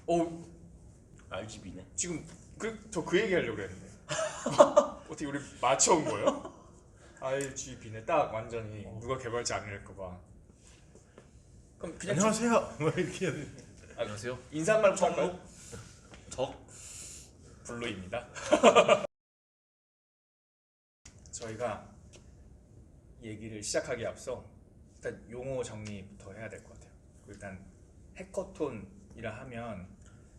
어 RGB네. 지금 저 그 얘기 하려고 그랬는데 어떻게 우리 맞춰온 거예요? RGB네 딱 완전히 누가 개발할지 아닐까봐. 그럼 그냥 안녕하세요. 뭐 이렇게 안녕하세요. 인사말부터 할까요? 적 블루입니다. 저희가 얘기를 시작하기에 앞서 일단 용어 정리부터 해야 될 것 같아요. 일단 해커톤이라 하면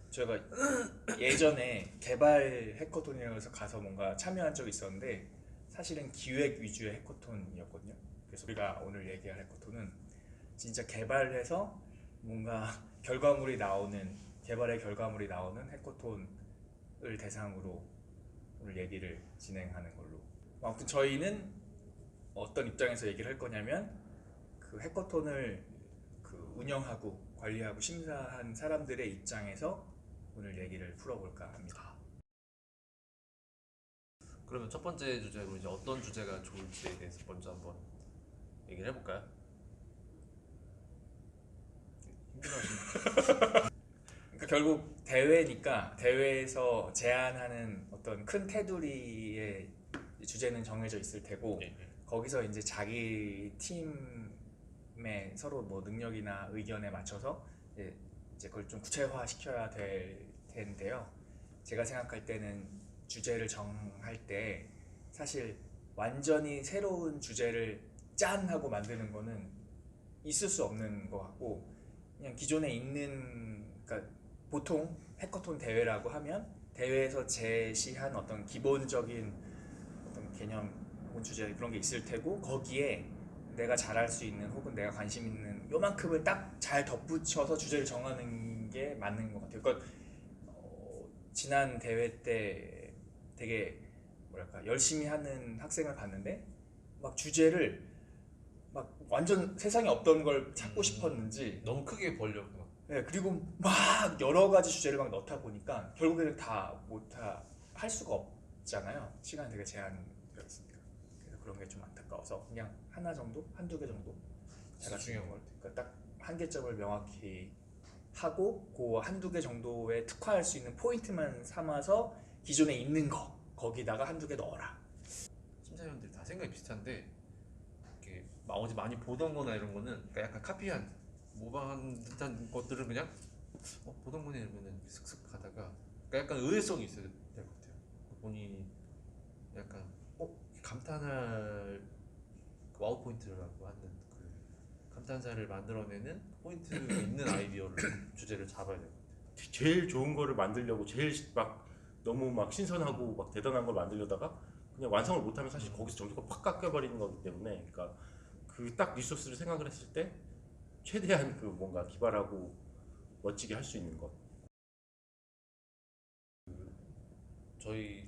저희가 예전에 개발 해커톤이라고 해서 가서 뭔가 참여한 적이 있었는데 사실은 기획 위주의 해커톤이었거든요. 그래서 우리가 오늘 얘기할 해커톤은 진짜 개발해서 뭔가 개발의 결과물이 나오는 해커톤을 대상으로 오늘 얘기를 진행하는 걸로. 아무튼 저희는 어떤 입장에서 얘기를 할 거냐면 그 해커톤을 그 운영하고 관리하고 심사한 사람들의 입장에서 오늘 얘기를 풀어볼까 합니다. 그러면 첫 번째 주제로 이제 어떤 주제가 좋을지에 대해서 먼저 한번 얘기를 해볼까요? 그러니까 결국 대회니까 대회에서 제안하는 어떤 큰 테두리의 주제는 정해져 있을 테고 거기서 이제 자기 팀의 서로 뭐 능력이나 의견에 맞춰서 이제 그걸 좀 구체화 시켜야 될 텐데요. 제가 생각할 때는 주제를 정할 때 사실 완전히 새로운 주제를 짠 하고 만드는 거는 있을 수 없는 것 같고 그냥 기존에 있는 그러니까 보통 해커톤 대회라고 하면 대회에서 제시한 어떤 기본적인 어떤 개념 혹은 주제 그런 게 있을 테고 거기에 내가 잘할 수 있는 혹은 내가 관심 있는 요만큼을 딱 잘 덧붙여서 주제를 정하는 게 맞는 것 같아요. 그러니까 지난 대회 때 되게 뭐랄까 열심히 하는 학생을 봤는데 막 주제를 막 완전 세상에 없던 걸 찾고 싶었는지 너무 크게 벌렸구나. 네, 그리고 막 여러 가지 주제를 막 넣다 보니까 결국에는 다 할 수가 없잖아요. 시간이 되게 제한되어 있으니까. 그래서 그런 게 좀 안타까워서 그냥 하나 정도, 한두 개 정도 제가 중요한 것 같아요. 그러니까 딱 한계점을 명확히 하고 그 한두 개 정도에 특화할 수 있는 포인트만 삼아서 기존에 있는 거 거기다가 한두 개 넣어라. 심사위원들 다 생각이 비슷한데 이렇게 어제 많이 보던 거나 이런 거는 그러니까 약간 카피한 모방한 듯한 것들은 그냥 보던 거네 이러면은 슥슥 하다가 그러니까 약간 의외성이 있어야 될 것 같아요. 본인이 약간 감탄할 그 와우 포인트라고 하는 그 감탄사를 만들어내는 포인트 있는 아이디어를 주제를 잡아야 돼요. 제일 좋은 거를 만들려고 제일 막 너무 막 신선하고 막 대단한 걸 만들려다가 그냥 완성을 못하면 사실 거기서 점수가 팍 깎여버리는 거기 때문에 그러니까 그 딱 리소스를 생각을 했을 때 최대한 그 뭔가 기발하고 멋지게 할 수 있는 것. 저희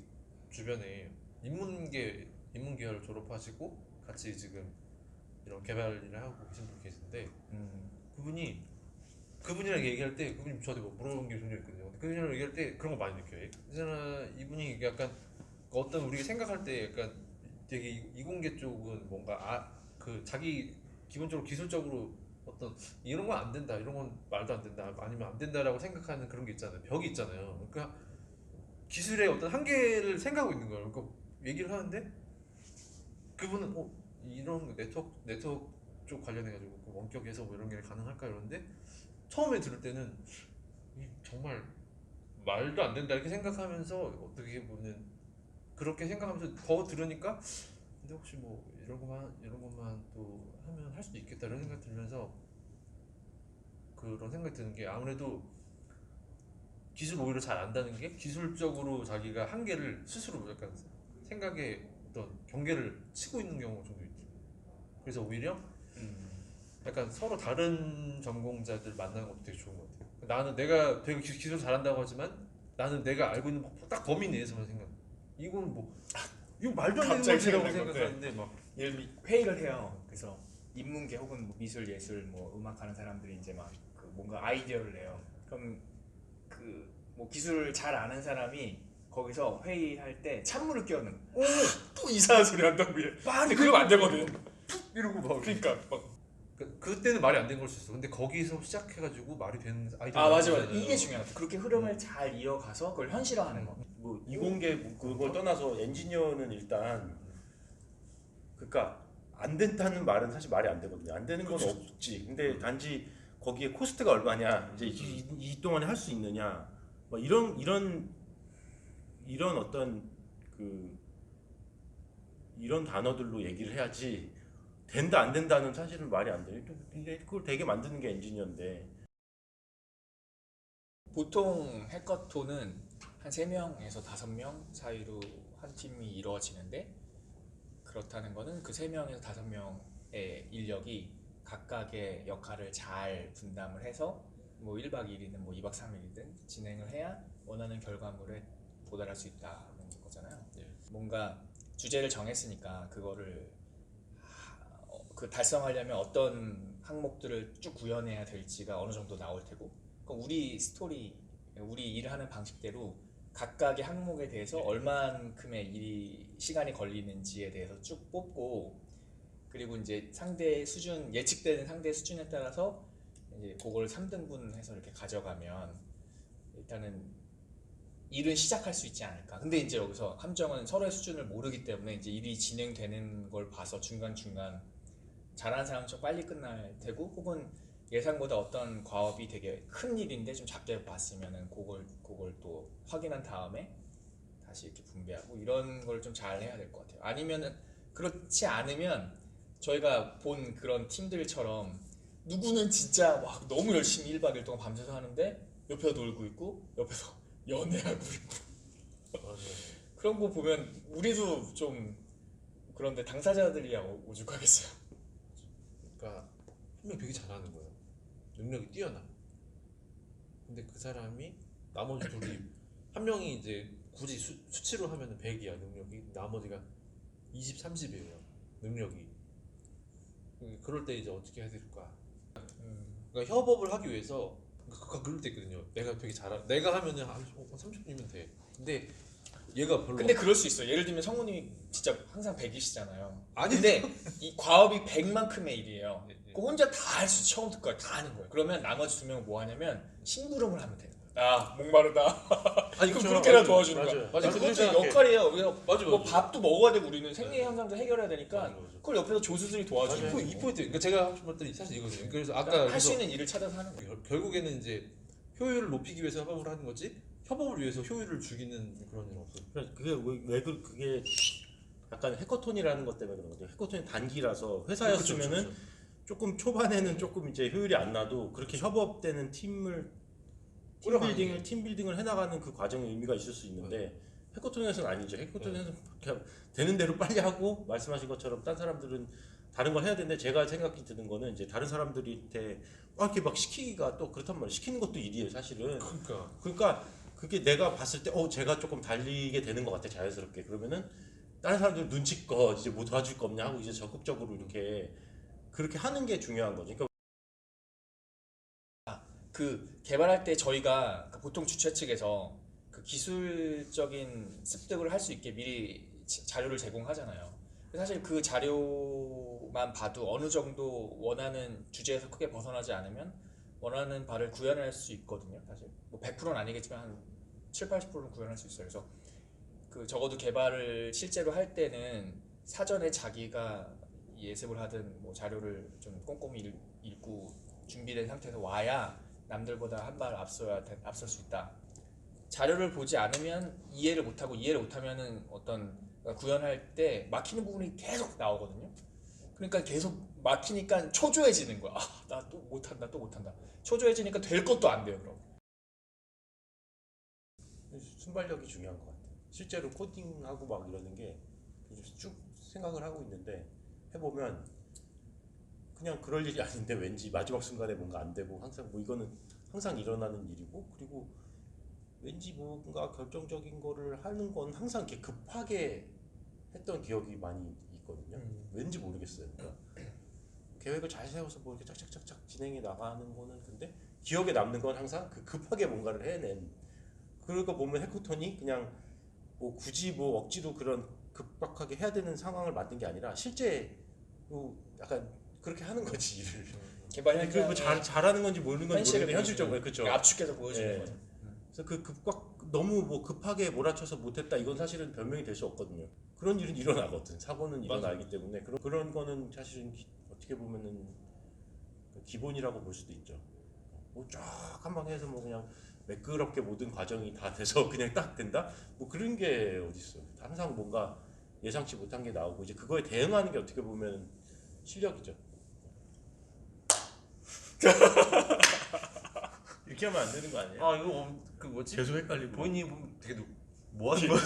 주변에 인문 계열 졸업하시고 같이 지금 이런 개발 일을 하고 계신 분 계신데 그분이랑 얘기할 때 그분이 저한테 뭐 물어본 게 종종 있거든요. 근데 그분이랑 얘기할 때 그런 거 많이 느껴요. 그래서 이분이 약간 어떤 우리가 생각할 때 약간 되게 이공계 쪽은 뭔가 그 자기 기본적으로 기술적으로 어떤 이런 건 안 된다, 이런 건 말도 안 된다, 아니면 안 된다라고 생각하는 그런 게 있잖아요. 벽이 있잖아요. 그러니까 기술의 어떤 한계를 생각하고 있는 거예요. 그러니까 얘기를 하는데 그분은 이런 네트워크 쪽 관련해가지고 그 원격에서 뭐 이런 게 가능할까 이러는데 처음에 들을 때는 정말 말도 안 된다 이렇게 생각하면서 어떻게 보면 그렇게 생각하면서 더 들으니까 근데 혹시 뭐 이런 것만 또 하면 할 수도 있겠다 이런 생각 들면서 그런 생각이 드는 게 아무래도 기술 오히려 잘 안다는 게 기술적으로 자기가 한계를 스스로 약간 생각에 어떤 경계를 치고 있는 경우가 좀 있죠. 그래서 오히려 약간 서로 다른 전공자들 만나는 것도 되게 좋은 것 같아요. 나는 내가 되게 기술 잘한다고 하지만 나는 내가 알고 있는 딱 범위 내에서만 생각. 이건 뭐 이거 말도 안 되는 갑자기 거지라고 생각난 건데. 생각하는데 막 예를 들면 회의를 해요. 그래서 인문계 혹은 뭐 미술, 예술, 뭐 음악하는 사람들이 이제 막 그 뭔가 아이디어를 내요. 그럼 그 뭐 기술을 잘 아는 사람이 거기서 회의할 때 찬물을 끼얹는 또 이상한 소리 한다고 얘. 말이 근데 그러면 안 되거든. 이러고 막 그러니까 막 그때는 말이 안 된 걸 수 있어. 근데 거기서 시작해가지고 말이 되는 아이디어. 아 맞아. 이게 중요하다. 그렇게 흐름을 잘 이어가서 그걸 현실화하는 거. 뭐 이공계 그걸 떠나서 엔지니어는 일단 그러니까 안 된다는 말은 사실 말이 안 되거든요. 안 되는 건 없지. 근데 단지 거기에 코스트가 얼마냐, 이제 이 동안에 할 수 있느냐, 뭐 이런 어떤 그 이런 단어들로 얘기를 해야지 된다 안 된다는 사실은 말이 안 돼요. 근데 그걸 되게 만드는 게 엔지니어인데. 보통 해커톤은 한 3명에서 5명 사이로 한 팀이 이루어지는데 그렇다는 거는 그 3명에서 5명의 인력이 각각의 역할을 잘 분담을 해서 뭐 1박 2일이든 뭐 2박 3일이든 진행을 해야 원하는 결과물에 도달할 수 있다는 거잖아요. 뭔가 주제를 정했으니까 그거를 그 달성하려면 어떤 항목들을 쭉 구현해야 될지가 어느 정도 나올 테고 그러니까 우리 스토리, 우리 일하는 방식대로 각각의 항목에 대해서 얼만큼의 일이 시간이 걸리는지에 대해서 쭉 뽑고 그리고 이제 상대 수준 예측되는 상대 수준에 따라서 이제 그걸 3등분해서 이렇게 가져가면 일단은 일은 시작할 수 있지 않을까. 근데 이제 여기서 함정은 서로의 수준을 모르기 때문에 이제 일이 진행되는 걸 봐서 중간중간 잘하는 사람은 좀 빨리 끝날 테고 혹은 예상보다 어떤 과업이 되게 큰 일인데 좀 작게 봤으면은 그걸 또 확인한 다음에 다시 이렇게 분배하고 이런 걸 좀 잘 해야 될 것 같아요. 아니면은 그렇지 않으면 저희가 본 그런 팀들처럼 누구는 진짜 막 너무 열심히 1박 2일 동안 밤새서 하는데 옆에서 놀고 있고 옆에서 연애하고 있고 그런 거 보면 우리도 좀 그런데 당사자들이야 오죽하겠어요. 그러니까 한 명 되게 잘하는 거예요. 능력이 뛰어나. 근데 그 사람이 나머지 둘이 한 명이 이제 굳이 수치로 하면 100이야 능력이. 나머지가 20, 30이에요 능력이. 그럴 때 이제 어떻게 해야 될까? 그러니까 협업을 하기 위해서 그럴 때 있거든요. 내가 되게 내가 하면은 한 30분이면 돼. 근데 얘가 별로. 근데 그럴 수 있어요. 예를 들면 성우님이 진짜 항상 100이시잖아요. 아니 근데 이 과업이 100만큼의 일이에요. 네, 네. 그 혼자 다 할 수 처음부터 끝까지 다 하는 거예요. 그러면 나머지 2명은 뭐 하냐면 심부름을 하면 돼요. 아 목마르다. 아니 그럼 그렇죠. 그렇게라도 도와주는 거야. 맞아요. 맞아, 그것도 그렇게 생각해. 역할이에요. 그래서 맞아, 뭐 맞아. 밥도 먹어야 되고 우리는 생리 현상도 해결해야 되니까 맞아, 맞아. 그걸 옆에서 조수들이 도와주는 맞아요. 거예요. 이 포인트. 그러니까 제가 하고 싶은 것들이 사실 이거든요. 그래서 아까 할 수 그래서 있는 일을 찾아서 하는 거예요. 결국에는 이제 효율을 높이기 위해서 협업을 하는 거지 협업을 위해서 효율을 죽이는 그런 일은 없어요. 그게 약간 해커톤이라는 것 때문에 그런 거죠. 해커톤이 단기라서 회사였으면은 그렇죠. 조금 초반에는 조금 이제 효율이 안 나도 그렇게 협업되는 팀 빌딩을 해나가는 그 과정에 의미가 있을 수 있는데 해커톤에서는 아니죠. 해커톤에서는 그냥 되는 대로 빨리 하고 말씀하신 것처럼 딴 사람들은 다른 걸 해야 되는데 제가 생각이 드는 거는 이제 다른 사람들한테 이렇게 막 시키기가 또 그렇단 말이에요. 시키는 것도 일이에요, 사실은. 그러니까 그게 내가 봤을 때 제가 조금 달리게 되는 것 같아 자연스럽게. 그러면은 다른 사람들 눈치껏 이제 뭐 도와줄 거 없냐 하고 이제 적극적으로 이렇게 그렇게 하는 게 중요한 거죠. 그러니까 그 개발할 때 저희가 보통 주최 측에서 그 기술적인 습득을 할 수 있게 미리 자료를 제공하잖아요. 사실 그 자료만 봐도 어느 정도 원하는 주제에서 크게 벗어나지 않으면 원하는 바를 구현할 수 있거든요. 사실 뭐 100%는 아니겠지만 한 7, 80%는 구현할 수 있어요. 그래서 그 적어도 개발을 실제로 할 때는 사전에 자기가 예습을 하든 뭐 자료를 좀 꼼꼼히 읽고 준비된 상태에서 와야 남들보다 한 발 앞설 수 있다. 자료를 보지 않으면 이해를 못하고 이해를 못하면은 어떤 구현할 때 막히는 부분이 계속 나오거든요. 그러니까 계속 막히니까 초조해지는 거야. 나 또 못한다. 초조해지니까 될 것도 안 돼요. 그럼. 순발력이 중요한 것 같아요. 실제로 코딩하고 막 이러는 게 쭉 생각을 하고 있는데 해보면 그냥 그럴 일이 아닌데 왠지 마지막 순간에 뭔가 안 되고 항상 뭐 이거는 항상 일어나는 일이고 그리고 왠지 뭔가 결정적인 거를 하는 건 항상 이렇게 급하게 했던 기억이 많이 있거든요. 왠지 모르겠어요. 그러니까 계획을 잘 세워서 뭐 이렇게 짝짝짝짝 진행해 나가는 거는 근데 기억에 남는 건 항상 그 급하게 뭔가를 해낸. 그러고 보면 해커톤이 그냥 뭐 굳이 뭐 억지로 그런 급박하게 해야 되는 상황을 만든 게 아니라 실제 약간 그렇게 하는 거지 일을. 개발 근데 그뭐 현장의 잘하는 건지 모르는 건지 현실을 모르겠는데 현실적으로 그렇죠. 압축해서 보여주는 예. 거죠. 그래서 너무 뭐 급하게 몰아쳐서 못했다 이건 사실은 변명이 될 수 없거든요. 그런 일은 일어나거든. 사고는 일어나기 때문에 그런 거는 사실은 어떻게 보면은 기본이라고 볼 수도 있죠. 뭐 쫙 한 방 해서 뭐 그냥 매끄럽게 모든 과정이 다 돼서 그냥 딱 된다? 뭐 그런 게 어딨어. 항상 뭔가 예상치 못한 게 나오고 이제 그거에 대응하는 게 어떻게 보면 실력이죠. 이렇게 하면 안 되는 거 아니에요? 아 이거 그 뭐지? 계속 헷갈리고. 본인이 보면 되게 뭐 하는 거야?